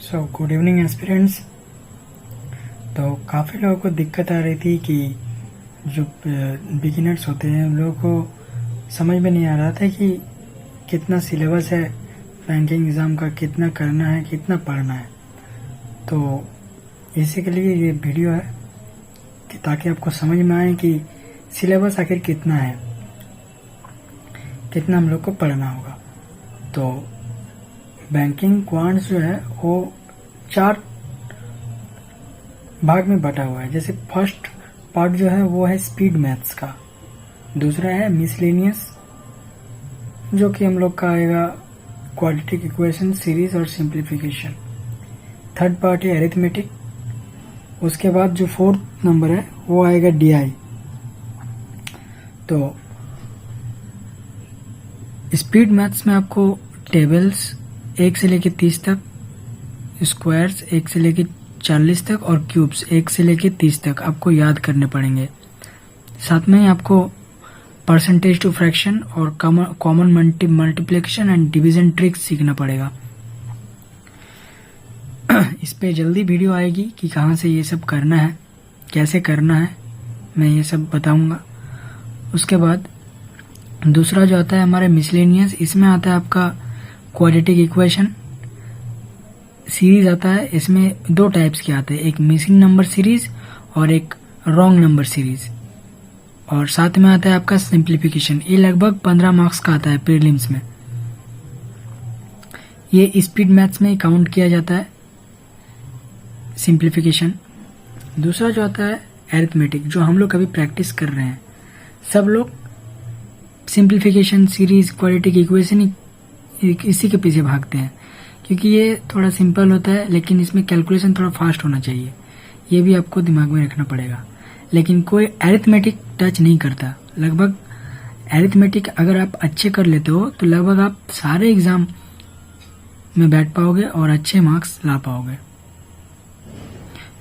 Good evening aspirants. तो काफ़ी लोगों को दिक्कत आ रही थी कि जो बिगिनर्स होते हैं उन लोगों को समझ में नहीं आ रहा था कि कितना सिलेबस है बैंकिंग एग्ज़ाम का, कितना करना है, कितना पढ़ना है। तो इसी के लिए ये वीडियो है कि ताकि आपको समझ में आए कि सिलेबस आखिर कितना है, कितना हम लोग को पढ़ना होगा। तो बैंकिंग क्वांट्स जो है वो 4 भाग में बटा हुआ है। जैसे फर्स्ट पार्ट जो है वो है स्पीड मैथ्स का, दूसरा है मिसलेनियस जो कि हम लोग का आएगा क्वाड्रेटिक इक्वेशन, सीरीज और सिंप्लीफिकेशन। थर्ड पार्ट है अरिथमेटिक। उसके बाद जो फोर्थ नंबर है वो आएगा डीआई। तो स्पीड मैथ्स में आपको टेबल्स 1 से लेकर 30 तक, स्क्वायर्स 1 से लेकर 40 तक और क्यूब्स 1 से लेकर 30 तक आपको याद करने पड़ेंगे। साथ में ही आपको परसेंटेज टू फ्रैक्शन और common multiplication and division tricks सीखना पड़ेगा। इस पे जल्दी वीडियो आएगी कि कहाँ से ये सब करना है, कैसे करना है, मैं ये सब बताऊंगा। उसके बाद दूसरा जो आता है हमारे मिसलेनियस, इसमें आता है आपका क्वाड्रेटिक इक्वेशन। सीरीज आता है, इसमें 2 टाइप्स के आते हैं, एक मिसिंग नंबर सीरीज और एक रॉन्ग नंबर सीरीज। और साथ में आता है आपका सिंप्लीफिकेशन। ये लगभग 15 मार्क्स का आता है प्रीलिम्स में। ये स्पीड मैथ्स में काउंट किया जाता है सिंप्लीफिकेशन। दूसरा जो आता है अरिथमेटिक, जो हम लोग अभी प्रैक्टिस कर रहे हैं। सब लोग सिंप्लीफिकेशन, सीरीज, क्वाड्रेटिक इक्वेशन इसी के पीछे भागते हैं क्योंकि ये थोड़ा सिंपल होता है, लेकिन इसमें कैलकुलेशन थोड़ा फास्ट होना चाहिए। ये भी आपको दिमाग में रखना पड़ेगा। लेकिन कोई अरिथमेटिक टच नहीं करता। लगभग अरिथमेटिक अगर आप अच्छे कर लेते हो तो लगभग आप सारे एग्जाम में बैठ पाओगे और अच्छे मार्क्स ला पाओगे।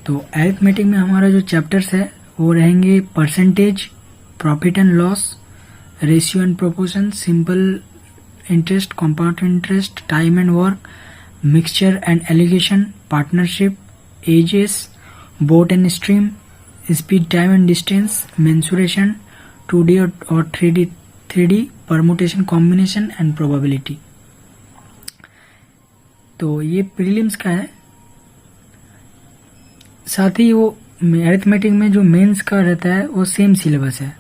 तो अरिथमेटिक में हमारा जो चैप्टर्स है वो रहेंगे percentage, profit and loss, ratio and proportion, simple interest, compound interest, time and work, mixture and alligation, partnership, ages, boat and stream, speed, time and distance, mensuration, 2D और 3D, permutation, combination and probability. तो ये prelims का है। साथ ही वो arithmetic में जो mains का रहता है वो सेम सिलेबस है।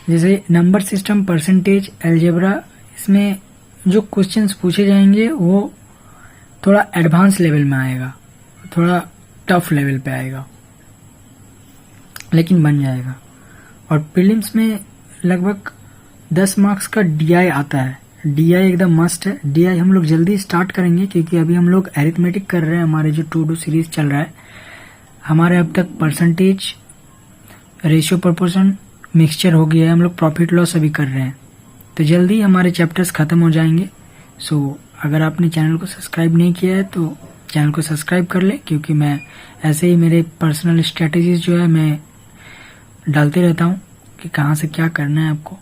जैसे नंबर सिस्टम, परसेंटेज, अलजेब्रा, इसमें जो क्वेश्चंस पूछे जाएंगे वो थोड़ा एडवांस लेवल में आएगा, थोड़ा टफ लेवल पे आएगा, लेकिन बन जाएगा। और प्रीलिम्स में लगभग 10 मार्क्स का डीआई आता है। डीआई एकदम मस्ट है। डीआई हम लोग जल्दी स्टार्ट करेंगे क्योंकि अभी हम लोग अरिथमेटिक कर रहे हैं। हमारे जो 2 सीरीज चल रहा है, हमारे अब तक परसेंटेज, रेशियो, प्रोपोर्शन, मिक्सचर हो गया है। हम लोग प्रॉफिट लॉस अभी कर रहे हैं। तो जल्दी हमारे चैप्टर्स खत्म हो जाएंगे। सो अगर आपने चैनल को सब्सक्राइब नहीं किया है तो चैनल को सब्सक्राइब कर ले, क्योंकि मैं ऐसे ही मेरे पर्सनल स्ट्रेटेजीज जो है मैं डालते रहता हूँ कि कहाँ से क्या करना है आपको।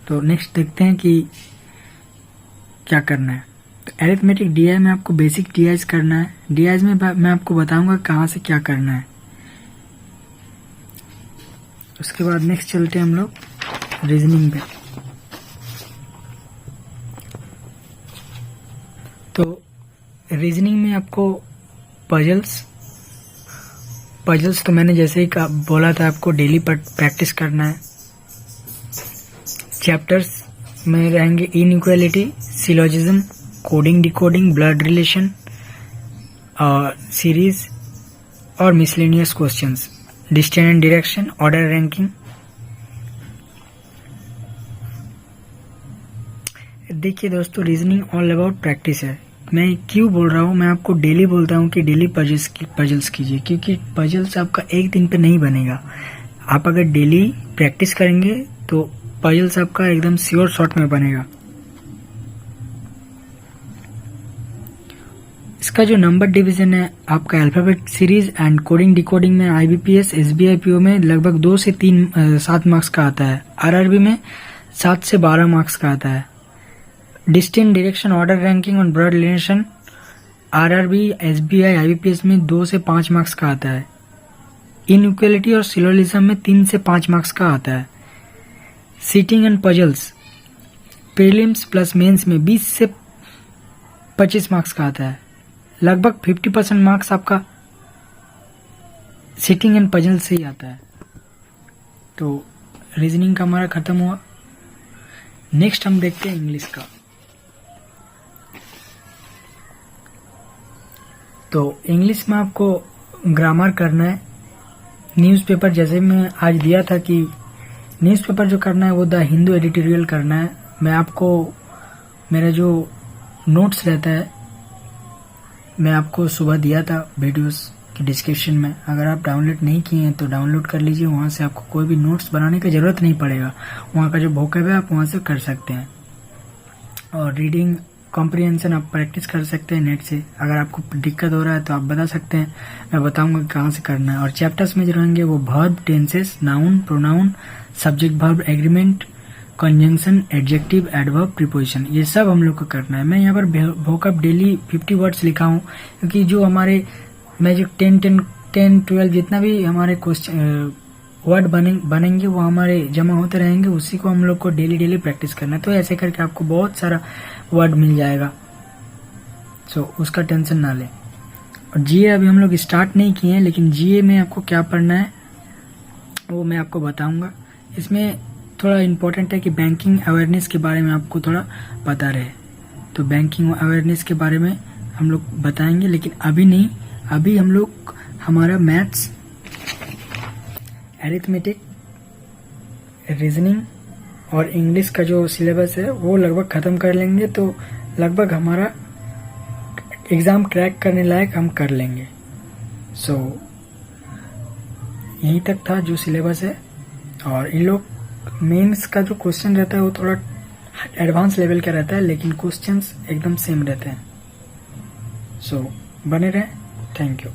तो नेक्स्ट देखते हैं कि क्या करना है। तो अरिथमेटिक डीआई में आपको बेसिक डीआईज करना है। डीआईज में मैं आपको बताऊंगा कहाँ से क्या करना है। उसके बाद नेक्स्ट चलते हैं हम लोग रीजनिंग पे। तो रीजनिंग में आपको पजल्स तो मैंने जैसे ही बोला था आपको डेली प्रैक्टिस करना है। चैप्टर्स में रहेंगे inequality, syllogism, coding, decoding, blood relation, series और miscellaneous questions, distance and direction, order ranking. देखिए दोस्तों, रीजनिंग ऑल अबाउट प्रैक्टिस है। मैं क्यों बोल रहा हूँ, मैं आपको डेली बोलता हूँ कि डेली पजल्स कीजिए, क्योंकि पजल्स आपका एक दिन पे नहीं बनेगा। आप अगर डेली प्रैक्टिस करेंगे तो पजल्स आपका एकदम श्योर शॉट में बनेगा। इसका जो नंबर डिवीजन है आपका alphabet series and coding decoding में IBPS, SBI PO में लगभग 2 से 7 मार्क्स का आता है। RRB में 7 से 12 मार्क्स का आता है। Distance direction order ranking and blood relation RRB SBI IBPS में 2 से 5 मार्क्स का आता है। इनइक्वालिटी और सिलोजिज्म में 3 से 5 मार्क्स का आता है। Seating and puzzles prelims plus mains में 20 से 25 मार्क्स का आता है। लगभग 50% मार्क्स आपका सीटिंग एंड पजल से ही आता है। तो रीजनिंग का हमारा खत्म हुआ। नेक्स्ट हम देखते हैं इंग्लिश का। तो इंग्लिश में आपको ग्रामर करना है। न्यूज़पेपर जैसे मैं आज दिया था कि न्यूज़पेपर जो करना है वो द हिंदू एडिटोरियल करना है। मैं आपको मेरा जो नोट्स रहता है मैं आपको सुबह दिया था वीडियोस की डिस्क्रिप्शन में। अगर आप डाउनलोड नहीं किए हैं तो डाउनलोड कर लीजिए। वहाँ से आपको कोई भी नोट्स बनाने की ज़रूरत नहीं पड़ेगा। वहाँ का जो वोकैब है आप वहाँ से कर सकते हैं। और रीडिंग कॉम्प्रिहेंशन आप प्रैक्टिस कर सकते हैं नेट से। अगर आपको दिक्कत हो रहा है तो आप बता सकते हैं, मैं बताऊंगा कि कहाँ से करना है। और चैप्टर्स में जो रहेंगे वो verb, tenses, noun, pronoun, subject verb agreement, conjunction, adjective, adverb, preposition, ये सब हम लोग को करना है। मैं यहाँ पर वोकैब डेली 50 वर्ड्स लिखा हूँ क्योंकि जो हमारे मैं जो 10, 12 जितना भी हमारे क्वेश्चन वर्ड बनेंगे वो हमारे जमा होते रहेंगे। उसी को हम लोग को डेली प्रैक्टिस करना है। तो ऐसे करके आपको बहुत सारा वर्ड मिल जाएगा। सो उसका टेंशन ना लें। और जीए अभी हम लोग स्टार्ट नहीं किए हैं, लेकिन जीए में आपको क्या पढ़ना है वो मैं आपको बताऊंगा। इसमें थोड़ा इम्पोर्टेंट है कि बैंकिंग अवेयरनेस के बारे में आपको थोड़ा पता रहे। तो बैंकिंग अवेयरनेस के बारे में हम लोग बताएंगे, लेकिन अभी नहीं। अभी हम लोग हमारा मैथ्स, अरिथमेटिक, रीजनिंग और इंग्लिश का जो सिलेबस है वो लगभग ख़त्म कर लेंगे। तो लगभग हमारा एग्ज़ाम क्रैक करने लायक हम कर लेंगे। सो यहीं तक था जो सिलेबस है। और इन लोग मेंस का जो क्वेश्चन रहता है वो थोड़ा एडवांस लेवल का रहता है, लेकिन क्वेश्चंस एकदम सेम रहते हैं। सो बने रहें। Thank you.